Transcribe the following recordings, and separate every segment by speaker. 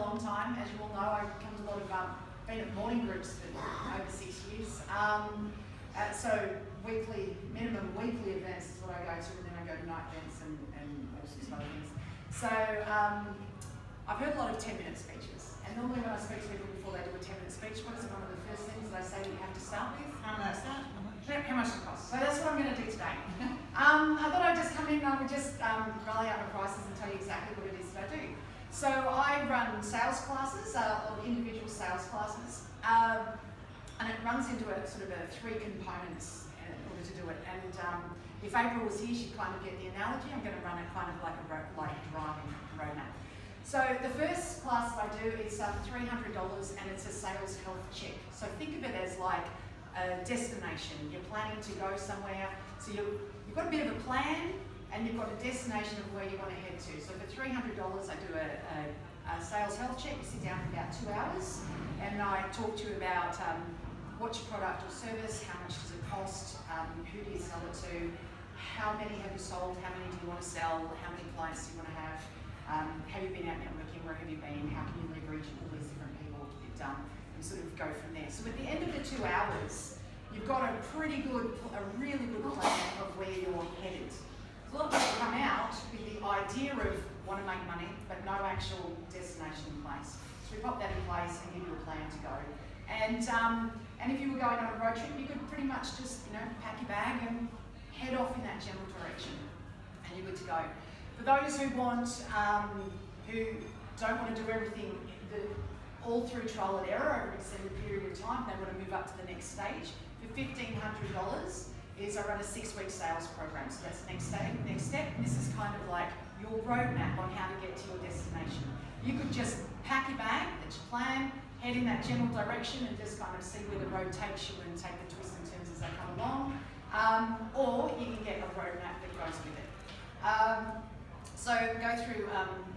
Speaker 1: long time. As you all know, I come to a lot of, been at morning groups for over 6 years. So minimum weekly events is what I go to, and then I go to night events and all sorts of other things. So I've heard a lot of 10-minute speeches, and normally when I speak to people before they do a 10-minute speech, what is one of the first things that I say that you have to start with? How much does it cost? So that's what I'm going to do today. I thought I'd just come in and I would just rally out my prices and tell you exactly what it is that I do. So I run sales classes, or individual sales classes, and it runs into a sort of 3 components in order to do it. And if April was here, she'd kind of get the analogy. I'm going to run it kind of like a driving roadmap. So the first class that I do is $300, and it's a sales health check. So think of it as like a destination. You're planning to go somewhere, so you've got a bit of a plan, and you've got a destination of where you want to head to. So for $300, I do a sales health check. You sit down for about 2 hours, and I talk to you about what's your product or service, how much does it cost, who do you sell it to, how many have you sold, how many do you want to sell, how many clients do you want to have you been out networking, where have you been, how can you leverage all these different people and sort of go from there. So at the end of the 2 hours, you've got a really good plan of where you're headed. A lot of people come out with the idea of want to make money, but no actual destination in place. So we pop that in place and give you a plan to go. And if you were going on a road trip, you could pretty much just pack your bag and head off in that general direction, and you're good to go. For those who who don't want to do everything all through trial and error over an extended period of time, they want to move up to the next stage. For $1,500 is I run a 6-week sales program. So that's the next step. This is kind of like your roadmap on how to get to your destination. You could just pack your bag, that's your plan, head in that general direction and just kind of see where the road takes you and take the twists and turns as they come along. Or you can get a roadmap that goes with it. So go through,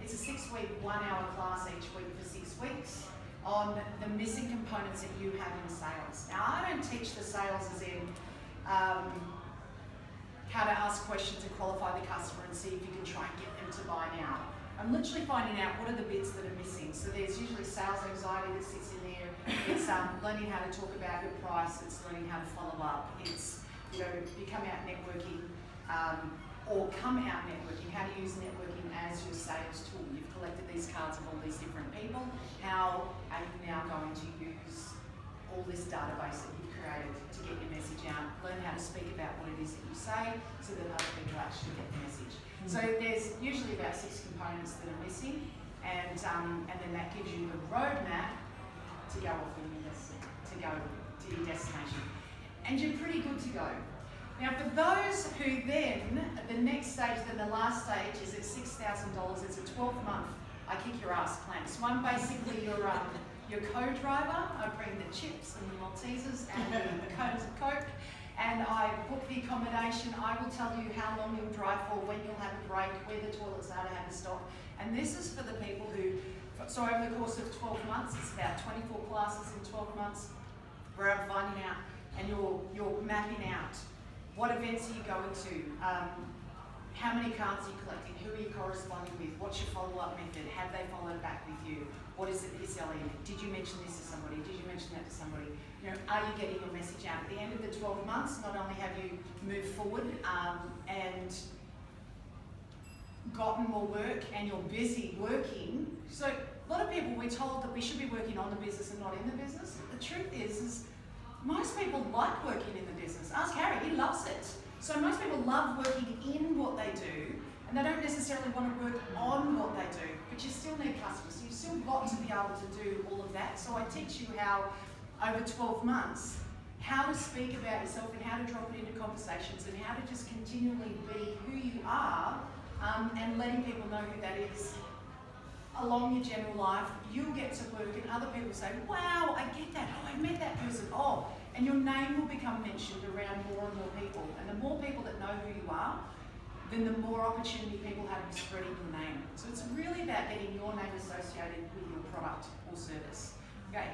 Speaker 1: it's a 6-week, 1-hour class each week for 6 weeks on the missing components that you have in sales. Now, I don't teach the sales as in how to ask questions and qualify the customer and see if you can try and get them to buy now. I'm literally finding out what are the bits that are missing. So there's usually sales anxiety that sits in there. It's learning how to talk about your price. It's learning how to follow up. It's, you come out networking or come out networking, how to use networking as your sales tool. You've collected these cards of all these different people. How are you now going to use all this database that you've created to get your message out? Learn how to speak about what it is that you say so that other people actually get the message. So there's usually about 6 components that are missing, and then that gives you the roadmap to go off to your destination. And you're pretty good to go. Now for those who then, the next stage, then the last stage is at $6,000. It's a 12-month, I kick your ass plan. So I'm basically your co-driver. I bring the chips and the Maltesers and the cones of Coke, and I book the accommodation. I will tell you how long you'll drive for, when you'll have a break, where the toilets are to have a stop. And this is for the people who, so over the course of 12 months, it's about 24 classes in 12 months, where I'm finding out, and you're mapping out what events are you going to, how many cards are you collecting, who are you corresponding with, what's your follow-up method, have they followed back with you, what is it that you're selling, did you mention this to somebody, did you mention that to somebody, are you getting your message out? At the end of the 12 months, not only have you moved forward and gotten more work and you're busy working, so a lot of people, we're told that we should be working on the business and not in the business. The truth is most people like working in the business. Ask Harry, he loves it. So most people love working in what they do, and they don't necessarily want to work on what they do, but you still need customers. You've still got to be able to do all of that. So I teach you how, over 12 months, how to speak about yourself and how to drop it into conversations and how to just continually be who you are, and letting people know who that is along your general life. You'll get to work and other people say, wow, I get that, oh, I met that person, oh, and your name will become mentioned around more and more people. And the more people that know who you are, then the more opportunity people have of spreading your name. So it's really about getting your name associated with your product or service. Okay.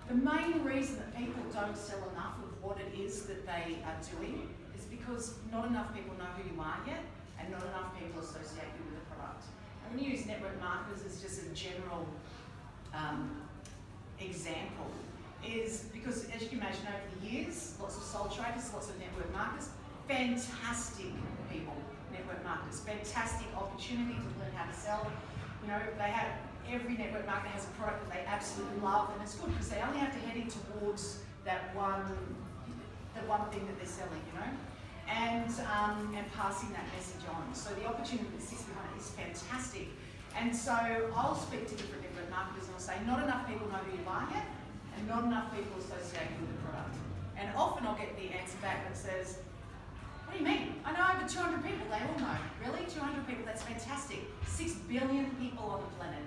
Speaker 1: The main reason that people don't sell enough of what it is that they are doing is because not enough people know who you are yet, and not enough people associate you with the product. I'm going to use network marketers as just a general example is because, as you can imagine, over the years, lots of sole traders, lots of network marketers, fantastic people, network marketers, fantastic opportunity to learn how to sell. You know, every network marketer has a product that they absolutely love, and it's good because they only have to head in towards the one thing that they're selling, you know, and passing that message on. So the opportunity that sits behind it is fantastic. And so I'll speak to different network marketers and I'll say, not enough people know who you're buying it, and not enough people associate with the product. And often I'll get the answer back that says, what do you mean? I know over 200 people, they all know. Really? 200 people, that's fantastic. 6 billion people on the planet.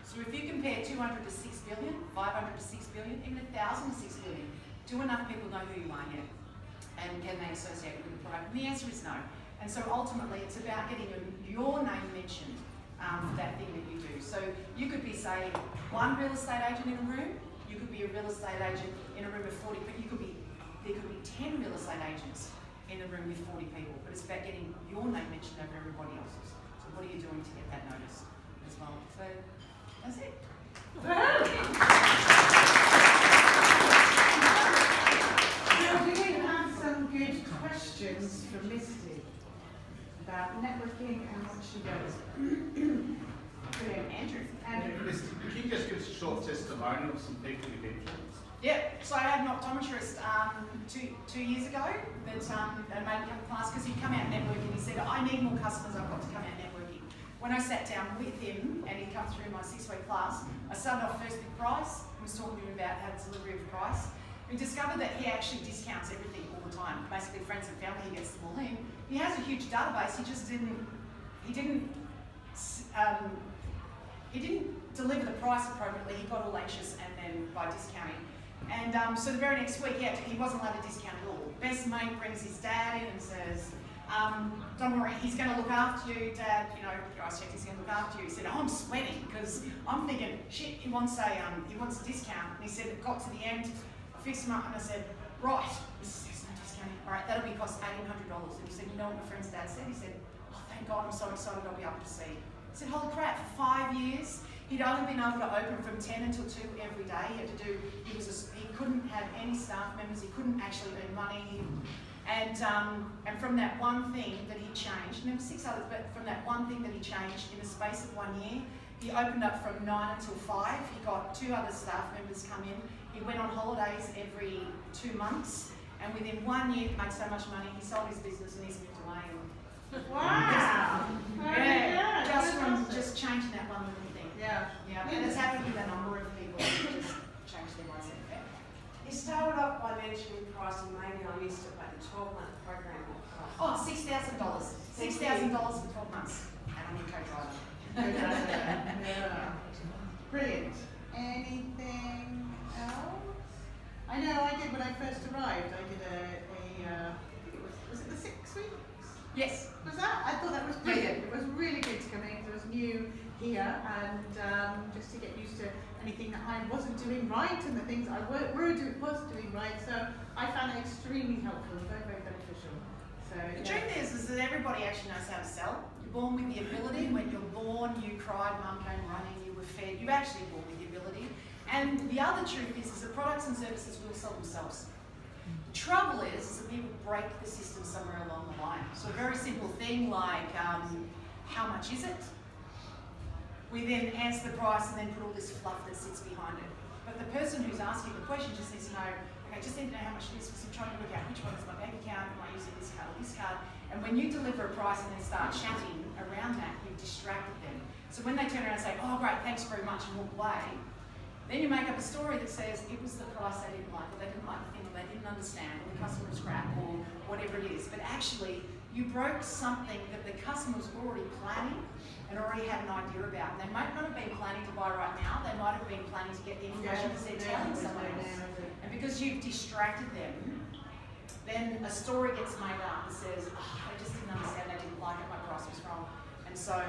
Speaker 1: So if you compare 200 to 6 billion, 500 to 6 billion, even 1,000 to 6 billion, do enough people know who you are yet? And can they associate with the product? And the answer is no. And so ultimately it's about getting your name mentioned for that thing that you do. So you could be, say, one real estate agent in a room, you could be a real estate agent in a room of 40, but there could be 10 real estate agents in a room with 40 people, but it's about getting your name mentioned over everybody else's. So what are you doing to get that noticed as well? So that's it.
Speaker 2: Now, do we have some good questions for Misty about networking and what she does?
Speaker 1: Brilliant. Andrew.
Speaker 3: Misty, can you just give us a short testimonial of some people you've influenced?
Speaker 1: Yeah, so I had an optometrist two years ago that made me come to class because he'd come out networking. He said, I need more customers, I've got to come out networking. When I sat down with him and he'd come through my 6-week class, I started off first with price and was talking to him about how the delivery of price. We discovered that he actually discounts everything all the time. Basically, friends and family, he gets them all in. He has a huge database, he didn't deliver the price appropriately. He got all anxious and then by discounting. And so the very next week, he wasn't allowed to discount at all. Best mate brings his dad in and says, don't worry, he's going to look after you, Dad. You know, I checked, he's going to look after you. He said, oh, I'm sweating because I'm thinking, shit, he wants a discount. And he said, it got to the end, I fixed him up and I said, right, there's no discounting. All right, that'll be cost $1,800. And he said, you know what my friend's dad said? He said, oh, thank God, I'm so excited I'll be able to see. I said, holy crap, for 5 years, he'd only been able to open from 10 until 2 every day. He couldn't have any staff members, he couldn't actually earn money. And from that one thing that he changed, and there were 6 others, but from that one thing that he changed in the space of 1 year, he opened up from 9 until 5. He got 2 other staff members come in. He went on holidays every 2 months. And within 1 year, he made so much money, he sold his business and he's moved away.
Speaker 2: Wow!
Speaker 1: Yeah, just changing that one little thing.
Speaker 2: Yeah.
Speaker 1: And it's happened with a number of people who just changed their mindset.
Speaker 4: You started off by mentioning pricing. Maybe I missed it, but the 12-month program.
Speaker 1: Oh, $6,000. $6,000 for 12 months. And I'm a co-driver.
Speaker 2: Yeah. Brilliant. Anything else? I know I did when I first arrived. I did I think it was it the 6 weeks?
Speaker 1: Yes.
Speaker 2: Was that? I thought that was brilliant. It was really good to come in because I was new here and just to get used to anything that I wasn't doing right and the things I was doing right. So I found it extremely helpful and very, very beneficial. So
Speaker 1: The truth is that everybody actually knows how to sell. You're born with the ability. When you're born, you cried, mum came running, you were fed. You're actually born with the ability. And the other truth is that products and services will sell themselves. The trouble is that people break the system somewhere along the line. So a very simple thing like, how much is it? We then answer the price and then put all this fluff that sits behind it. But the person who's asking the question just needs to know, okay, just need to know how much it is because I'm trying to work out which one is my bank account, am I using this card or this card? And when you deliver a price and then start chatting around that, you've distracted them. So when they turn around and say, oh great, thanks very much, and walk away, then you make up a story that says it was the price they didn't like, or they didn't like the thing, or they didn't understand, or the customer was crap, or whatever it is. But actually, you broke something that the customer was already planning and already had an idea about. And they might not have been planning to buy right now, they might have been planning to get the information because they're telling someone else. And because you've distracted them, then a story gets made up that says, oh, they just didn't understand, they didn't like it, my price was wrong. And so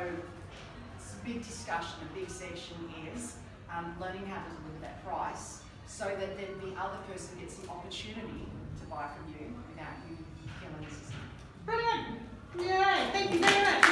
Speaker 1: it's a big discussion, a big section is learning how to deliver that price so that then the other person gets the opportunity to buy from you without you killing the system.
Speaker 2: Brilliant! Yay! Thank you very much.